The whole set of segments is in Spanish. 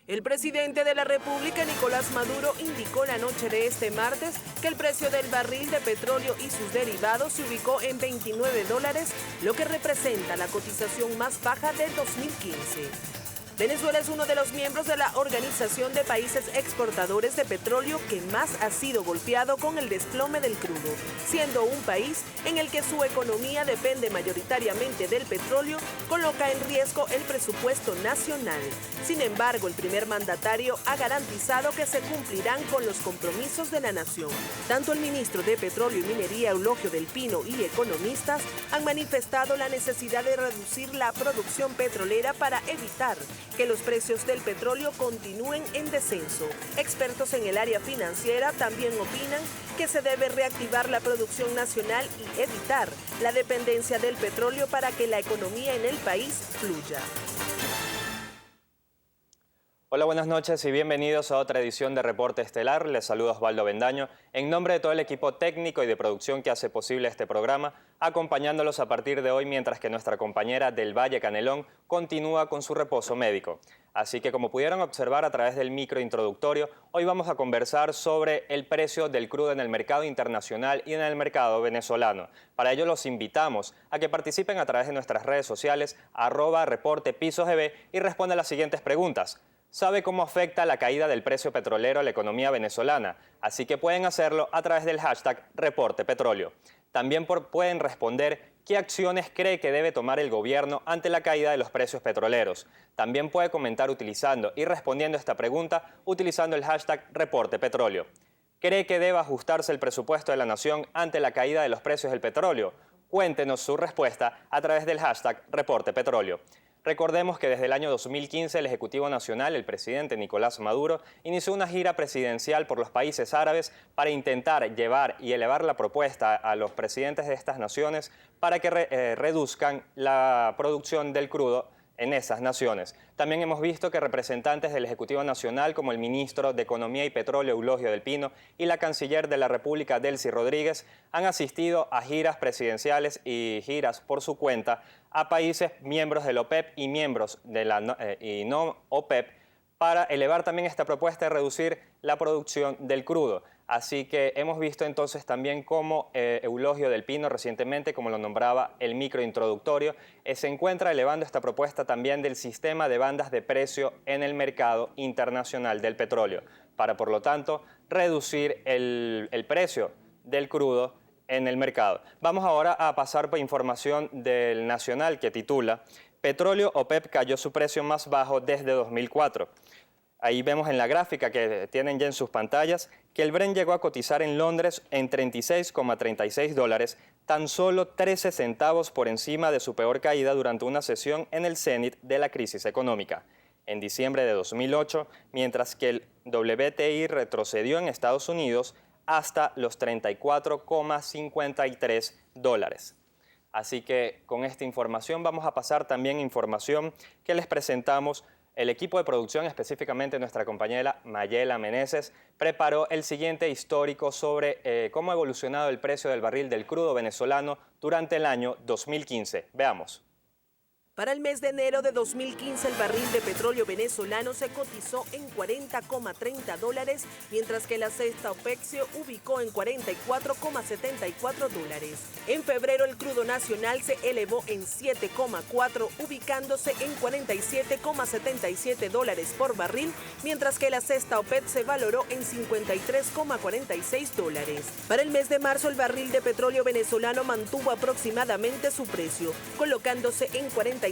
El presidente de la República, Nicolás Maduro, indicó la noche de este martes que el precio del barril de petróleo y sus derivados se ubicó en $29, lo que representa la cotización más baja del 2015. Venezuela es uno de los miembros de la Organización de Países Exportadores de Petróleo que más ha sido golpeado con el desplome del crudo, siendo un país en el que su economía depende mayoritariamente del petróleo, coloca en riesgo el presupuesto nacional. Sin embargo, el primer mandatario ha garantizado que se cumplirán con los compromisos de la nación. Tanto el ministro de Petróleo y Minería, Eulogio del Pino, y economistas han manifestado la necesidad de reducir la producción petrolera para evitar que los precios del petróleo continúen en descenso. Expertos en el área financiera también opinan que se debe reactivar la producción nacional y evitar la dependencia del petróleo para que la economía en el país fluya. Hola, buenas noches y bienvenidos a otra edición de Reporte Estelar. Les saluda Osvaldo Bendaño, en nombre de todo el equipo técnico y de producción que hace posible este programa, acompañándolos a partir de hoy mientras que nuestra compañera del Valle Canelón continúa con su reposo médico. Así que, como pudieron observar a través del micro introductorio, hoy vamos a conversar sobre el precio del crudo en el mercado internacional y en el mercado venezolano. Para ello los invitamos a que participen a través de nuestras redes sociales, @reportepisogb, y respondan las siguientes preguntas. ¿Sabe cómo afecta la caída del precio petrolero a la economía venezolana? Así que pueden hacerlo a través del hashtag #ReportePetróleo. También pueden responder qué acciones cree que debe tomar el gobierno ante la caída de los precios petroleros. También puede comentar utilizando y respondiendo esta pregunta utilizando el hashtag #ReportePetróleo. ¿Cree que debe ajustarse el presupuesto de la nación ante la caída de los precios del petróleo? Cuéntenos su respuesta a través del hashtag #ReportePetróleo. Recordemos que desde el año 2015 el Ejecutivo Nacional, el presidente Nicolás Maduro, inició una gira presidencial por los países árabes para intentar llevar y elevar la propuesta a los presidentes de estas naciones para que reduzcan la producción del crudo en esas naciones. También hemos visto que representantes del Ejecutivo Nacional, como el ministro de Economía y Petróleo, Eulogio del Pino, y la canciller de la República, Delcy Rodríguez, han asistido a giras presidenciales y giras por su cuenta a países miembros del OPEP y miembros de la no OPEP para elevar también esta propuesta de reducir la producción del crudo. Así que hemos visto entonces también cómo Eulogio del Pino recientemente, como lo nombraba el micro introductorio, se encuentra elevando esta propuesta también del sistema de bandas de precio en el mercado internacional del petróleo, para por lo tanto reducir el precio del crudo en el mercado. Vamos ahora a pasar por información del Nacional que titula "Petróleo OPEP cayó su precio más bajo desde 2004". Ahí vemos en la gráfica que tienen ya en sus pantallas que el Brent llegó a cotizar en Londres en $36,36, tan solo 13 centavos por encima de su peor caída durante una sesión en el cenit de la crisis económica, en diciembre de 2008, mientras que el WTI retrocedió en Estados Unidos hasta los $34,53. Así que con esta información vamos a pasar también a información que les presentamos. El equipo de producción, específicamente nuestra compañera Mayela Meneses, preparó el siguiente histórico sobre cómo ha evolucionado el precio del barril del crudo venezolano durante el año 2015. Veamos. Para el mes de enero de 2015, el barril de petróleo venezolano se cotizó en $40,30, mientras que la cesta OPEC se ubicó en $44,74. En febrero, el crudo nacional se elevó en 7,4, ubicándose en $47,77 por barril, mientras que la cesta OPEC se valoró en $53,46. Para el mes de marzo, el barril de petróleo venezolano mantuvo aproximadamente su precio, colocándose en $47,9,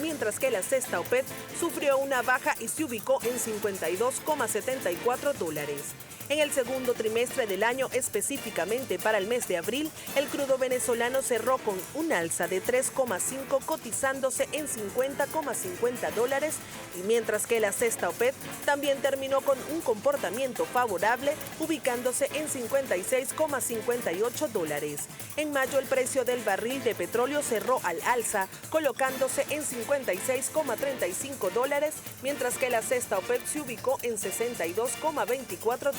mientras que la cesta OPEP sufrió una baja y se ubicó en $52,74. En el segundo trimestre del año, específicamente para el mes de abril, el crudo venezolano cerró con un alza de 3,5, cotizándose en $50,50, y mientras que la cesta OPEP también terminó con un comportamiento favorable, ubicándose en $56,58. En mayo, el precio del barril de petróleo cerró al alza alza, colocándose en $56,35, mientras que la cesta OPEP se ubicó en $62,24.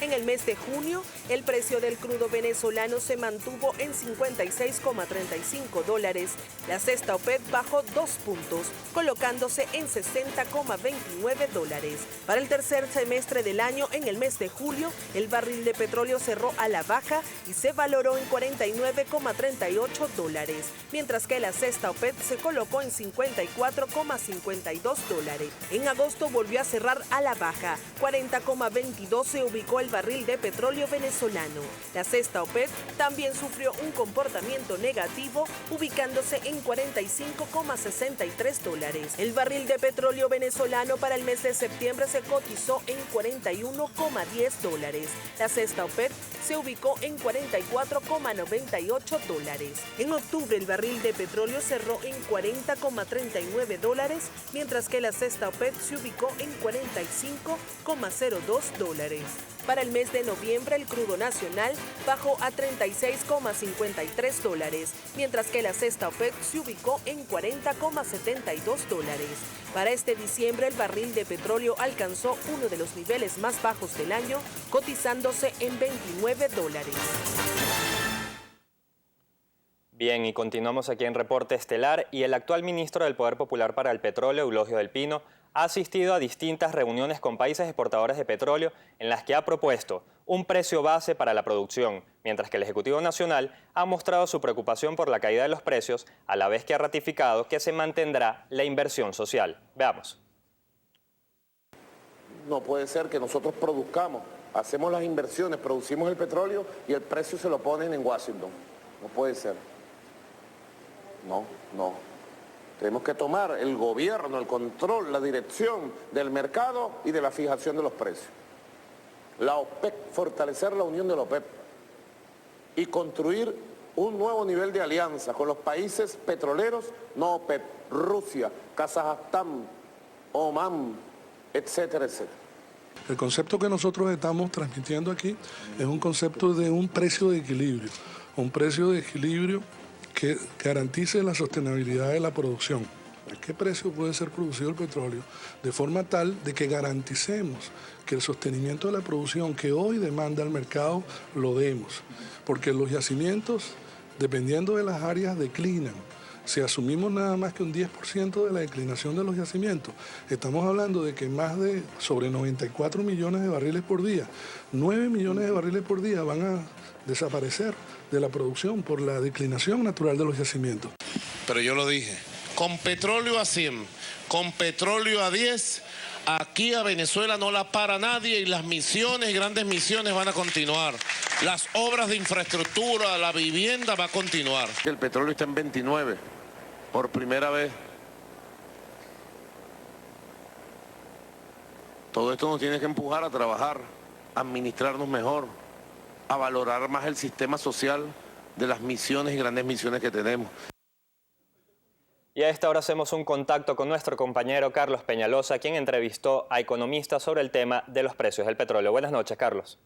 En el mes de junio, el precio del crudo venezolano se mantuvo en $56,35. La cesta OPEP bajó 2 puntos, colocándose en $60,29. Para el tercer semestre del año, en el mes de julio, el barril de petróleo cerró a la baja y se valoró en $49,38, mientras que la cesta OPEP se colocó en $54,52. En agosto volvió a cerrar a la baja, 40,22 se ubicó el barril de petróleo venezolano. La cesta OPEP también sufrió un comportamiento negativo, ubicándose en $45,63. El barril de petróleo venezolano para el mes de septiembre se cotizó en $41,10. La cesta OPEP se ubicó en $44,98. En octubre el barril de petróleo cerró en $40,39, mientras que la cesta OPEP se ubicó en $45,02. Para el mes de noviembre el crudo nacional bajó a $36,53, mientras que la cesta OPEP se ubicó en $40,72. Para este diciembre el barril de petróleo alcanzó uno de los niveles más bajos del año, cotizándose en $29. Bien, y continuamos aquí en Reporte Estelar, y el actual ministro del Poder Popular para el Petróleo, Eulogio del Pino, ha asistido a distintas reuniones con países exportadores de petróleo en las que ha propuesto un precio base para la producción, mientras que el Ejecutivo Nacional ha mostrado su preocupación por la caída de los precios, a la vez que ha ratificado que se mantendrá la inversión social. Veamos. No puede ser que nosotros produzcamos, hacemos las inversiones, producimos el petróleo y el precio se lo ponen en Washington. No puede ser. No. Tenemos que tomar el gobierno, el control, la dirección del mercado y de la fijación de los precios. La OPEP, fortalecer la unión de la OPEP y construir un nuevo nivel de alianza con los países petroleros, no OPEP, Rusia, Kazajstán, Omán, etcétera, etcétera. El concepto que nosotros estamos transmitiendo aquí es un concepto de un precio de equilibrio que garantice la sostenibilidad de la producción. ¿A qué precio puede ser producido el petróleo? De forma tal de que garanticemos que el sostenimiento de la producción que hoy demanda el mercado lo demos. Porque los yacimientos, dependiendo de las áreas, declinan. Si asumimos nada más que un 10% de la declinación de los yacimientos, estamos hablando de que sobre 94 millones de barriles por día, 9 millones de barriles por día van a desaparecer de la producción por la declinación natural de los yacimientos. Pero yo lo dije, con petróleo a 100, con petróleo a 10, aquí a Venezuela no la para nadie y las misiones, grandes misiones van a continuar. Las obras de infraestructura, la vivienda va a continuar. El petróleo está en 29, por primera vez. Todo esto nos tiene que empujar a trabajar, a administrarnos mejor, a valorar más el sistema social de las misiones y grandes misiones que tenemos. Y a esta hora hacemos un contacto con nuestro compañero Carlos Peñalosa, quien entrevistó a economistas sobre el tema de los precios del petróleo. Buenas noches, Carlos.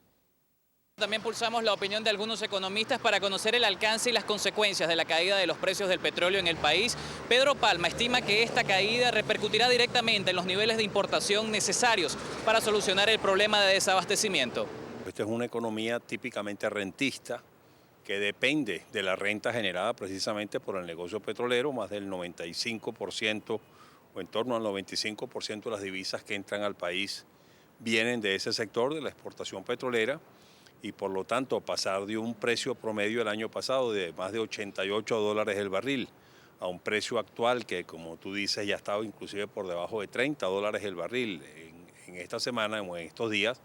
También pulsamos la opinión de algunos economistas para conocer el alcance y las consecuencias de la caída de los precios del petróleo en el país. Pedro Palma estima que esta caída repercutirá directamente en los niveles de importación necesarios para solucionar el problema de desabastecimiento. Esta es una economía típicamente rentista que depende de la renta generada precisamente por el negocio petrolero. Más del 95% o en torno al 95% de las divisas que entran al país vienen de ese sector, de la exportación petrolera, y por lo tanto pasar de un precio promedio el año pasado de más de $88 el barril a un precio actual que, como tú dices, ya ha estado inclusive por debajo de $30 el barril en esta semana o en estos días,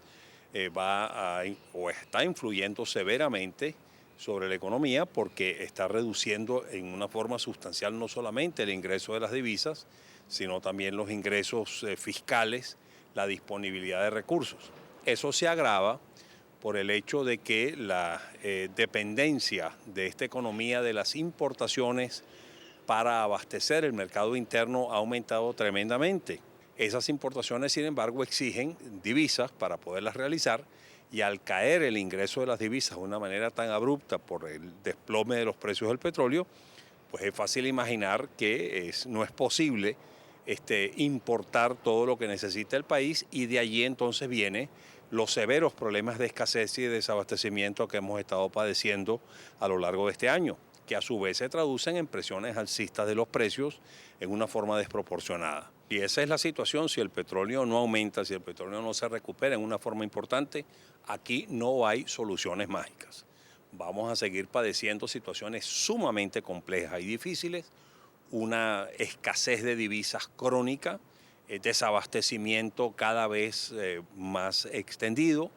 está influyendo severamente sobre la economía porque está reduciendo en una forma sustancial no solamente el ingreso de las divisas, sino también los ingresos fiscales, la disponibilidad de recursos. Eso se agrava por el hecho de que la dependencia de esta economía de las importaciones para abastecer el mercado interno ha aumentado tremendamente. Esas importaciones, sin embargo, exigen divisas para poderlas realizar, y al caer el ingreso de las divisas de una manera tan abrupta por el desplome de los precios del petróleo, pues es fácil imaginar que no es posible importar todo lo que necesita el país, y de allí entonces vienen los severos problemas de escasez y de desabastecimiento que hemos estado padeciendo a lo largo de este año, que a su vez se traducen en presiones alcistas de los precios en una forma desproporcionada. Y esa es la situación. Si el petróleo no aumenta, si el petróleo no se recupera en una forma importante, aquí no hay soluciones mágicas. Vamos a seguir padeciendo situaciones sumamente complejas y difíciles, una escasez de divisas crónica, desabastecimiento cada vez más extendido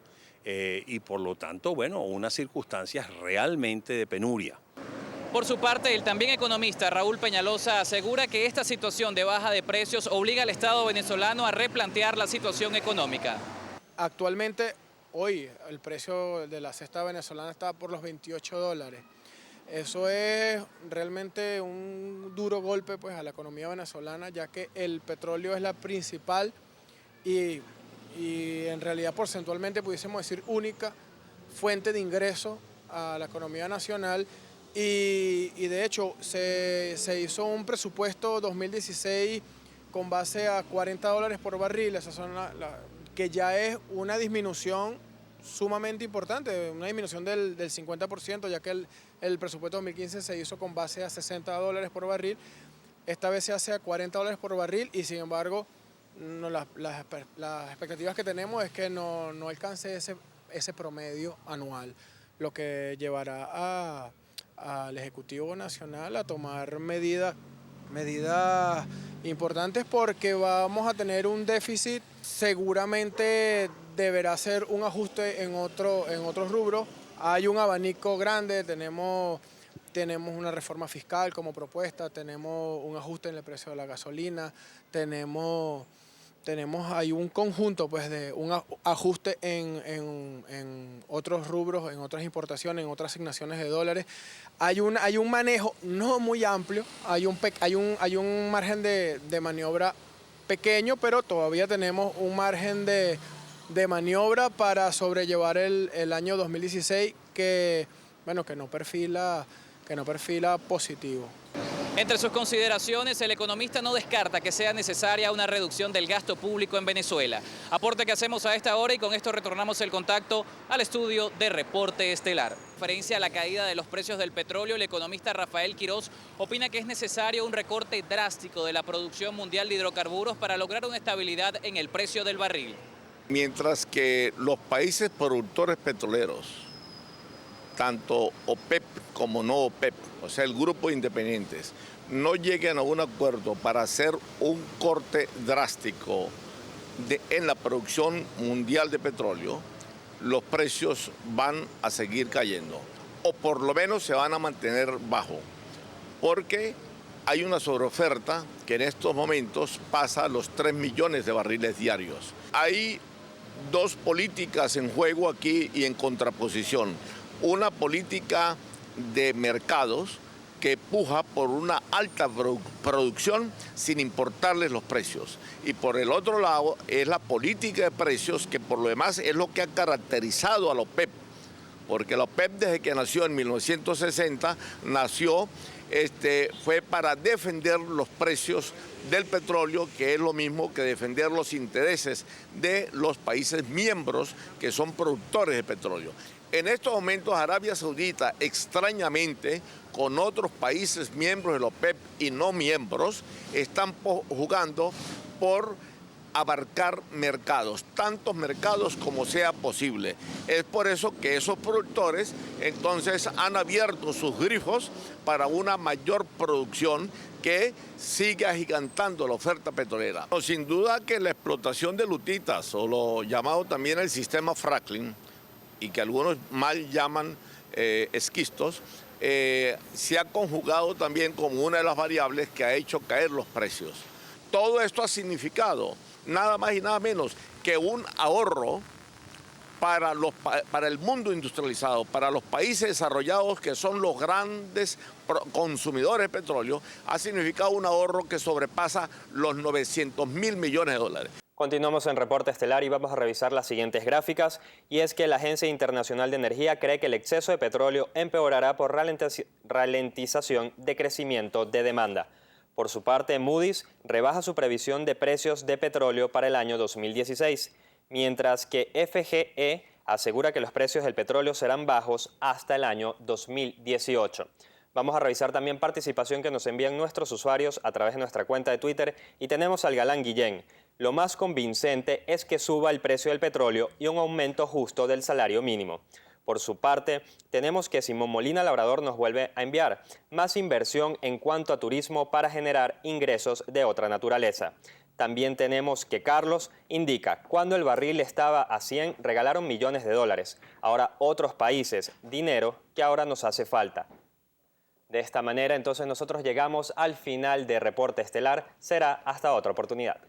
y por lo tanto, bueno, unas circunstancias realmente de penuria. Por su parte, el también economista Raúl Peñalosa asegura que esta situación de baja de precios obliga al Estado venezolano a replantear la situación económica. Actualmente, hoy, el precio de la cesta venezolana está por los $28. Eso es realmente un duro golpe pues, a la economía venezolana, ya que el petróleo es la principal y en realidad porcentualmente pudiésemos decir única fuente de ingreso a la economía nacional. Y de hecho se hizo un presupuesto 2016 con base a $40 por barril, esas son que ya es una disminución sumamente importante, una disminución del 50%, ya que el presupuesto 2015 se hizo con base a $60 por barril, esta vez se hace a $40 por barril y sin embargo las expectativas que tenemos es que no alcance ese promedio anual, lo que llevará al Ejecutivo Nacional a tomar medidas importantes porque vamos a tener un déficit, seguramente deberá ser un ajuste en otros rubros. Hay un abanico grande, tenemos una reforma fiscal como propuesta, tenemos un ajuste en el precio de la gasolina, hay un conjunto pues, de un ajuste en otros rubros, en otras importaciones, en otras asignaciones de dólares. Hay un manejo no muy amplio, hay un margen de maniobra pequeño, pero todavía tenemos un margen de maniobra para sobrellevar el año 2016 que no perfila positivo. Entre sus consideraciones, el economista no descarta que sea necesaria una reducción del gasto público en Venezuela. Aporte que hacemos a esta hora y con esto retornamos el contacto al estudio de Reporte Estelar. En referencia a la caída de los precios del petróleo, el economista Rafael Quiroz opina que es necesario un recorte drástico de la producción mundial de hidrocarburos para lograr una estabilidad en el precio del barril. Mientras que los países productores petroleros, tanto OPEP como no OPEP, o sea, el grupo de independientes, no lleguen a un acuerdo para hacer un corte drástico en la producción mundial de petróleo, los precios van a seguir cayendo, o por lo menos se van a mantener bajos, porque hay una sobreoferta que en estos momentos pasa a los 3 millones de barriles diarios. Hay dos políticas en juego aquí y en contraposición. Una política de mercados que puja por una alta producción sin importarles los precios. Y por el otro lado es la política de precios que por lo demás es lo que ha caracterizado a la OPEP. Porque la OPEP desde que nació en 1960 fue para defender los precios del petróleo, que es lo mismo que defender los intereses de los países miembros que son productores de petróleo. En estos momentos Arabia Saudita, extrañamente, con otros países miembros de la OPEP y no miembros, están jugando por abarcar mercados, tantos mercados como sea posible. Es por eso que esos productores entonces han abierto sus grifos para una mayor producción que sigue agigantando la oferta petrolera. Sin duda que la explotación de lutitas, o lo llamado también el sistema fracking, y que algunos mal llaman esquistos, se ha conjugado también como una de las variables que ha hecho caer los precios. Todo esto ha significado nada más y nada menos que un ahorro para el mundo industrializado, para los países desarrollados que son los grandes consumidores de petróleo, ha significado un ahorro que sobrepasa los 900.000 millones de dólares. Continuamos en Reporte Estelar y vamos a revisar las siguientes gráficas. Y es que la Agencia Internacional de Energía cree que el exceso de petróleo empeorará por ralentización de crecimiento de demanda. Por su parte, Moody's rebaja su previsión de precios de petróleo para el año 2016, mientras que FGE asegura que los precios del petróleo serán bajos hasta el año 2018. Vamos a revisar también participación que nos envían nuestros usuarios a través de nuestra cuenta de Twitter y tenemos al Galán Guillén. Lo más convincente es que suba el precio del petróleo y un aumento justo del salario mínimo. Por su parte, tenemos que Simón Molina Labrador nos vuelve a enviar más inversión en cuanto a turismo para generar ingresos de otra naturaleza. También tenemos que Carlos indica, cuando el barril estaba a 100 regalaron millones de dólares. Ahora otros países, dinero que ahora nos hace falta. De esta manera, entonces nosotros llegamos al final de Reporte Estelar. Será hasta otra oportunidad.